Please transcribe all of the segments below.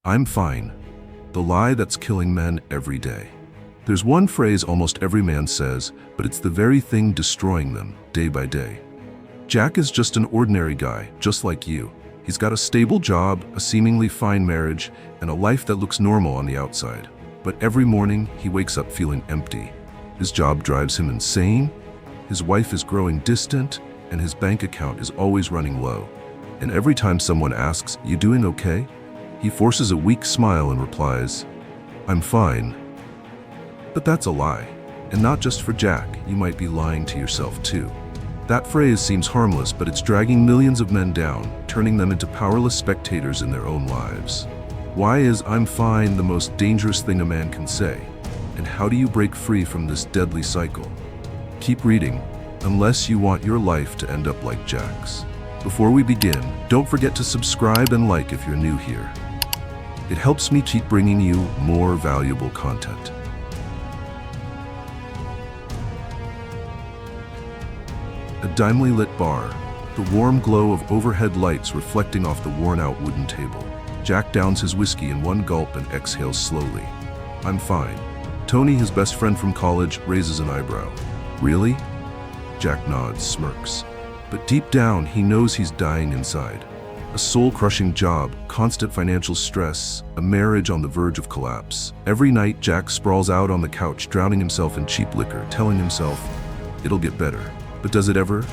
I'm fine. The lie that's killing men every day. There's one phrase almost every man says, but it's the very thing destroying them day by day. Jack is just an ordinary guy, just like you. He's got a stable job, a seemingly fine marriage, and a life that looks normal on the outside. But every morning, he wakes up feeling empty. His job drives him insane, his wife is growing distant, and his bank account is always running low. And every time someone asks, "You doing okay?" he forces a weak smile and replies, "I'm fine." But that's a lie. And not just for Jack, you might be lying to yourself too. That phrase seems harmless, but it's dragging millions of men down, turning them into powerless spectators in their own lives. Why is "I'm fine" the most dangerous thing a man can say? And how do you break free from this deadly cycle? Keep reading, unless you want your life to end up like Jack's. Before we begin, don't forget to subscribe and like if you're new here. It helps me keep bringing you more valuable content. A dimly lit bar, the warm glow of overhead lights reflecting off the worn-out wooden table. Jack downs his whiskey in one gulp and exhales slowly. "I'm fine." Tony, his best friend from college, raises an eyebrow. "Really?" Jack nods, smirks. But deep down, he knows he's dying inside. A soul-crushing job, constant financial stress, a marriage on the verge of collapse. Every night, Jack sprawls out on the couch, drowning himself in cheap liquor, telling himself, "It'll get better." But does it ever?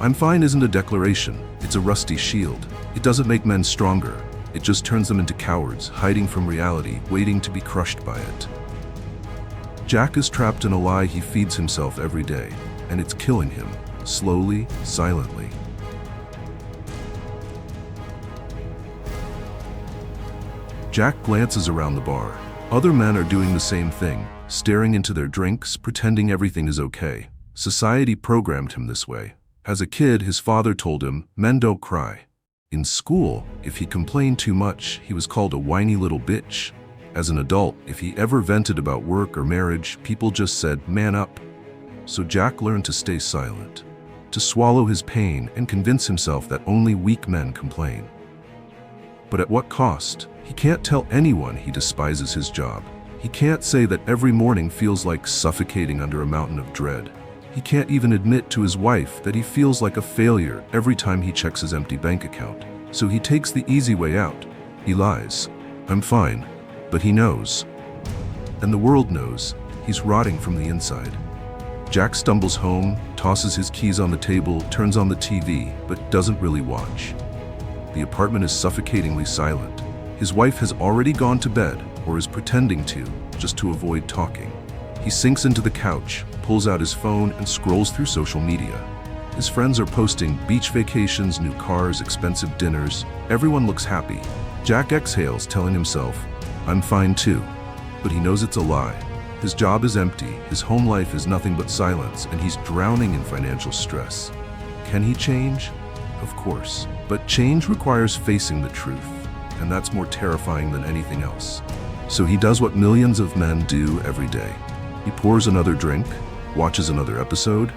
"I'm fine" isn't a declaration, it's a rusty shield. It doesn't make men stronger, it just turns them into cowards, hiding from reality, waiting to be crushed by it. Jack is trapped in a lie he feeds himself every day, and it's killing him, slowly, silently. Jack glances around the bar. Other men are doing the same thing, staring into their drinks, pretending everything is okay. Society programmed him this way. As a kid, his father told him, "Men don't cry." In school, if he complained too much, he was called a whiny little bitch. As an adult, if he ever vented about work or marriage, people just said, "Man up." So Jack learned to stay silent, to swallow his pain and convince himself that only weak men complain. But at what cost? He can't tell anyone he despises his job. He can't say that every morning feels like suffocating under a mountain of dread. He can't even admit to his wife that he feels like a failure every time he checks his empty bank account. So he takes the easy way out. He lies. "I'm fine." But he knows. And the world knows. He's rotting from the inside. Jack stumbles home, tosses his keys on the table, turns on the TV, but doesn't really watch. The apartment is suffocatingly silent. His wife has already gone to bed, or is pretending to, just to avoid talking. He sinks into the couch, pulls out his phone, and scrolls through social media. His friends are posting beach vacations, new cars, expensive dinners. Everyone looks happy. Jack exhales, telling himself, "I'm fine too." But he knows it's a lie. His job is empty, his home life is nothing but silence, and he's drowning in financial stress. Can he change? Of course. But change requires facing the truth, and that's more terrifying than anything else. So he does what millions of men do every day. He pours another drink, watches another episode,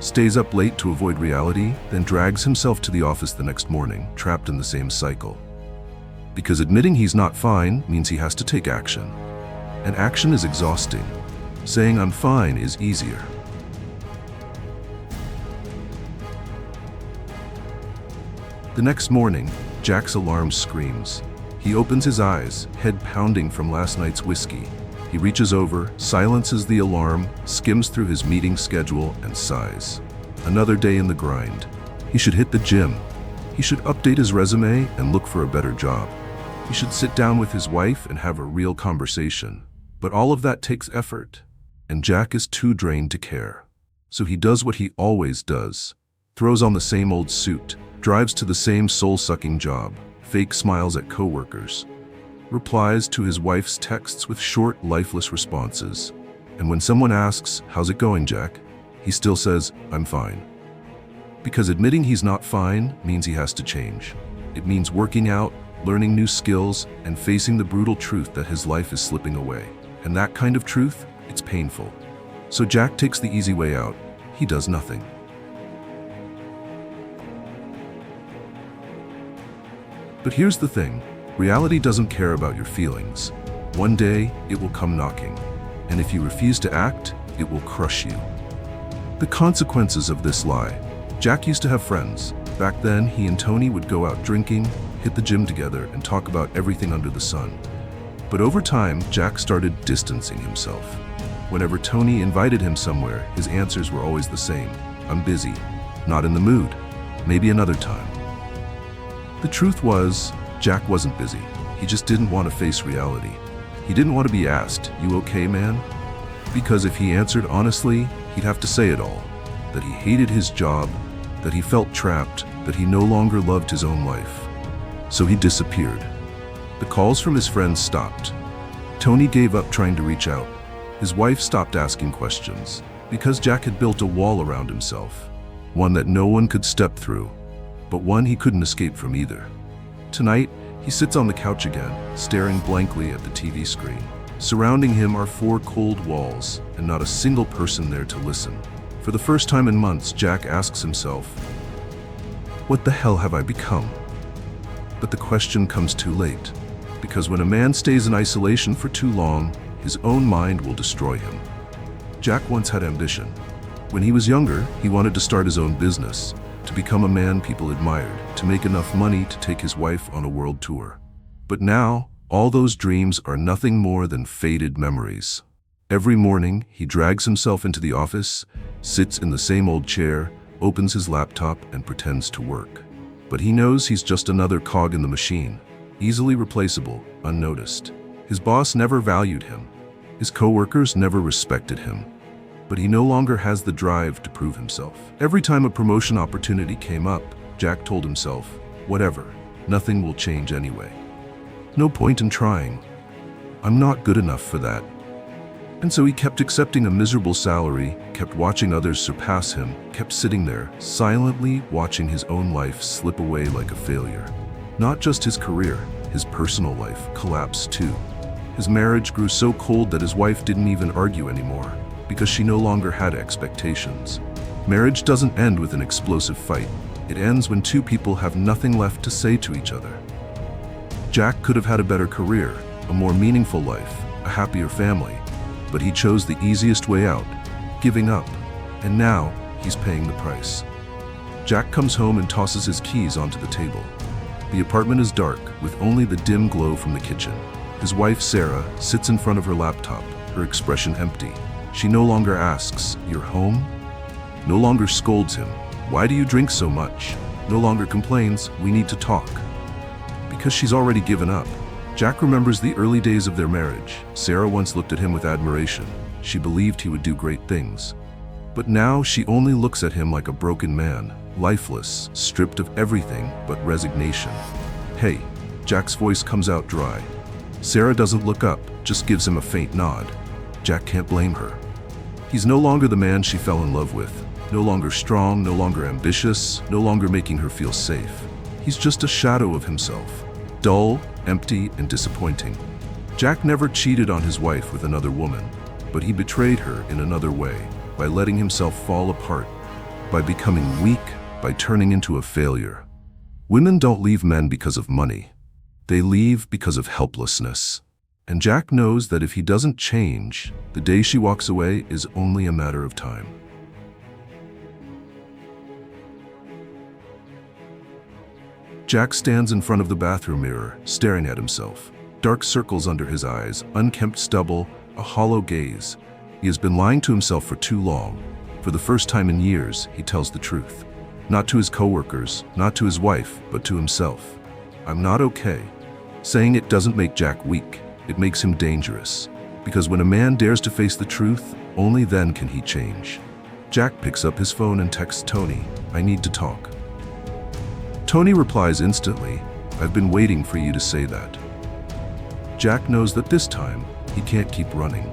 stays up late to avoid reality, then drags himself to the office the next morning, trapped in the same cycle. Because admitting he's not fine means he has to take action. And action is exhausting. Saying "I'm fine" is easier. The next morning, Jack's alarm screams. He opens his eyes, head pounding from last night's whiskey. He reaches over, silences the alarm, skims through his meeting schedule, and sighs. Another day in the grind. He should hit the gym. He should update his resume and look for a better job. He should sit down with his wife and have a real conversation. But all of that takes effort, and Jack is too drained to care. So he does what he always does. Throws on the same old suit, drives to the same soul-sucking job, fake smiles at coworkers, replies to his wife's texts with short, lifeless responses. And when someone asks, "How's it going, Jack?" he still says, "I'm fine." Because admitting he's not fine means he has to change. It means working out, learning new skills, and facing the brutal truth that his life is slipping away. And that kind of truth, it's painful. So Jack takes the easy way out. He does nothing. But here's the thing. Reality doesn't care about your feelings. One day, it will come knocking. And if you refuse to act, it will crush you. The consequences of this lie. Jack used to have friends. Back then, he and Tony would go out drinking, hit the gym together, and talk about everything under the sun. But over time, Jack started distancing himself. Whenever Tony invited him somewhere, his answers were always the same. I'm busy. Not in the mood. Maybe another time. The truth was, Jack wasn't busy. He just didn't want to face reality. He didn't want to be asked, "You okay, man?" Because if he answered honestly, he'd have to say it all. That he hated his job, that he felt trapped, that he no longer loved his own life. So he disappeared. The calls from his friends stopped. Tony gave up trying to reach out. His wife stopped asking questions, because Jack had built a wall around himself, one that no one could step through, but one he couldn't escape from either. Tonight, he sits on the couch again, staring blankly at the TV screen. Surrounding him are four cold walls, and not a single person there to listen. For the first time in months, Jack asks himself, "What the hell have I become?" But the question comes too late, because when a man stays in isolation for too long, his own mind will destroy him. Jack once had ambition. When he was younger, he wanted to start his own business, to become a man people admired, to make enough money to take his wife on a world tour. But now, all those dreams are nothing more than faded memories. Every morning, he drags himself into the office, sits in the same old chair, opens his laptop, and pretends to work. But he knows he's just another cog in the machine, easily replaceable, unnoticed. His boss never valued him. His coworkers never respected him. But he no longer has the drive to prove himself. Every time a promotion opportunity came up, Jack told himself, "Whatever, nothing will change anyway. No point in trying. I'm not good enough for that." And so he kept accepting a miserable salary, kept watching others surpass him, kept sitting there, silently watching his own life slip away like a failure. Not just his career, his personal life collapsed too. His marriage grew so cold that his wife didn't even argue anymore, because she no longer had expectations. Marriage doesn't end with an explosive fight. It ends when two people have nothing left to say to each other. Jack could have had a better career, a more meaningful life, a happier family, but he chose the easiest way out, giving up, and now he's paying the price. Jack comes home and tosses his keys onto the table. The apartment is dark, with only the dim glow from the kitchen. His wife, Sarah, sits in front of her laptop, her expression empty. She no longer asks, "You're home?" No longer scolds him, "Why do you drink so much?" No longer complains, "We need to talk." Because she's already given up. Jack remembers the early days of their marriage. Sarah once looked at him with admiration. She believed he would do great things. But now she only looks at him like a broken man, lifeless, stripped of everything but resignation. "Hey," Jack's voice comes out dry. Sarah doesn't look up, just gives him a faint nod. Jack can't blame her. He's no longer the man she fell in love with. No longer strong, no longer ambitious, no longer making her feel safe. He's just a shadow of himself. Dull, empty, and disappointing. Jack never cheated on his wife with another woman, but he betrayed her in another way, by letting himself fall apart, by becoming weak, by turning into a failure. Women don't leave men because of money. They leave because of helplessness. And Jack knows that if he doesn't change, the day she walks away is only a matter of time. Jack stands in front of the bathroom mirror, staring at himself. Dark circles under his eyes, unkempt stubble, a hollow gaze. He has been lying to himself for too long. For the first time in years, he tells the truth. Not to his coworkers, not to his wife, but to himself. "I'm not okay." Saying it doesn't make Jack weak. It makes him dangerous. Because when a man dares to face the truth, only then can he change. Jack picks up his phone and texts Tony, "I need to talk." Tony replies instantly, "I've been waiting for you to say that." Jack knows that this time, he can't keep running.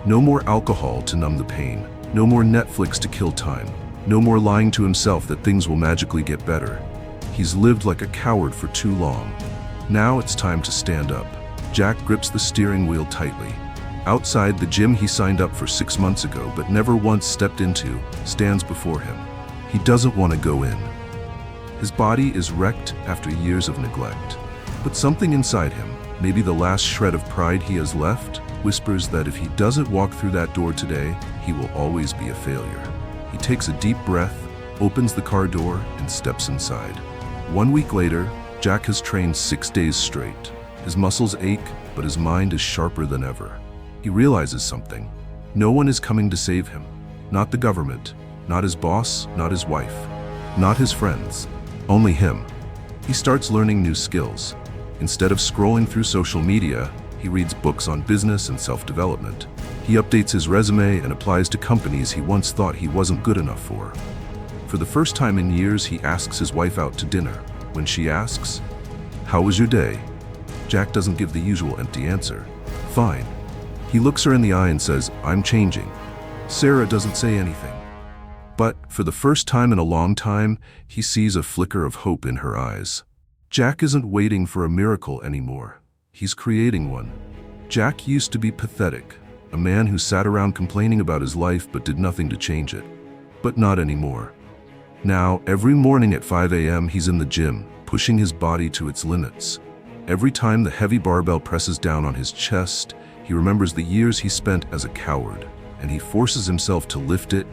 No more alcohol to numb the pain. No more Netflix to kill time. No more lying to himself that things will magically get better. He's lived like a coward for too long. Now it's time to stand up. Jack grips the steering wheel tightly. Outside, the gym he signed up for 6 months ago but never once stepped into stands before him. He doesn't want to go in. His body is wrecked after years of neglect. But something inside him, maybe the last shred of pride he has left, whispers that if he doesn't walk through that door today, he will always be a failure. He takes a deep breath, opens the car door, and steps inside. 1 week later, Jack has trained 6 days straight. His muscles ache, but his mind is sharper than ever. He realizes something. No one is coming to save him. Not the government, not his boss, not his wife, not his friends. Only him. He starts learning new skills. Instead of scrolling through social media, he reads books on business and self-development. He updates his resume and applies to companies he once thought he wasn't good enough for. For the first time in years, he asks his wife out to dinner. When she asks, "How was your day?" Jack doesn't give the usual empty answer. "Fine." He looks her in the eye and says, "I'm changing." Sarah doesn't say anything. But for the first time in a long time, he sees a flicker of hope in her eyes. Jack isn't waiting for a miracle anymore. He's creating one. Jack used to be pathetic, a man who sat around complaining about his life but did nothing to change it. But not anymore. Now, every morning at 5 a.m., he's in the gym, pushing his body to its limits. Every time the heavy barbell presses down on his chest, he remembers the years he spent as a coward, and he forces himself to lift it,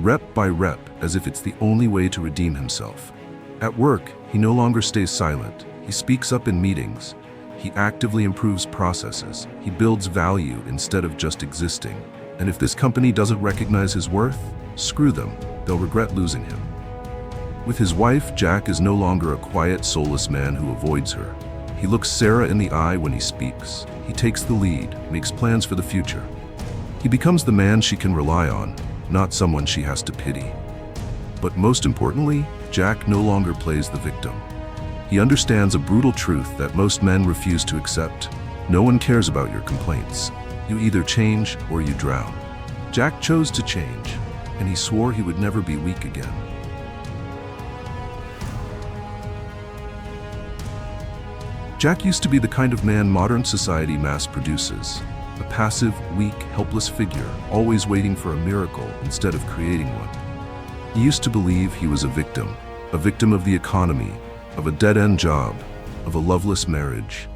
rep by rep, as if it's the only way to redeem himself. At work, he no longer stays silent. He speaks up in meetings. He actively improves processes. He builds value instead of just existing. And if this company doesn't recognize his worth, screw them. They'll regret losing him. With his wife, Jack is no longer a quiet, soulless man who avoids her. He looks Sarah in the eye when he speaks. He takes the lead, makes plans for the future. He becomes the man she can rely on, not someone she has to pity. But most importantly, Jack no longer plays the victim. He understands a brutal truth that most men refuse to accept. No one cares about your complaints. You either change or you drown. Jack chose to change, and he swore he would never be weak again. Jack used to be the kind of man modern society mass produces. A passive, weak, helpless figure, always waiting for a miracle instead of creating one. He used to believe he was a victim of the economy, of a dead-end job, of a loveless marriage.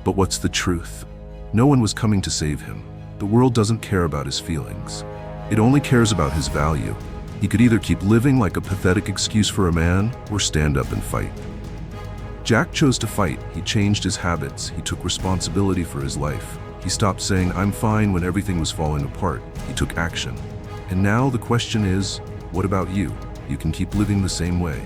But what's the truth? No one was coming to save him. The world doesn't care about his feelings. It only cares about his value. He could either keep living like a pathetic excuse for a man or stand up and fight. Jack chose to fight. He changed his habits. He took responsibility for his life. He stopped saying, "I'm fine," when everything was falling apart. He took action. And now the question is, what about you? You can keep living the same way.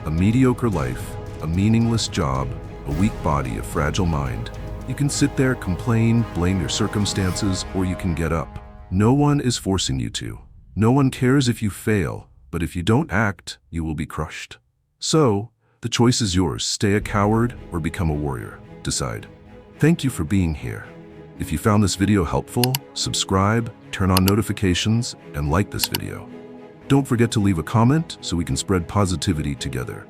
A mediocre life, a meaningless job, a weak body, a fragile mind. You can sit there, complain, blame your circumstances, or you can get up. No one is forcing you to. No one cares if you fail, but if you don't act, you will be crushed. So, the choice is yours. Stay a coward or become a warrior. Decide. Thank you for being here. If you found this video helpful, subscribe, turn on notifications, and like this video. Don't forget to leave a comment so we can spread positivity together.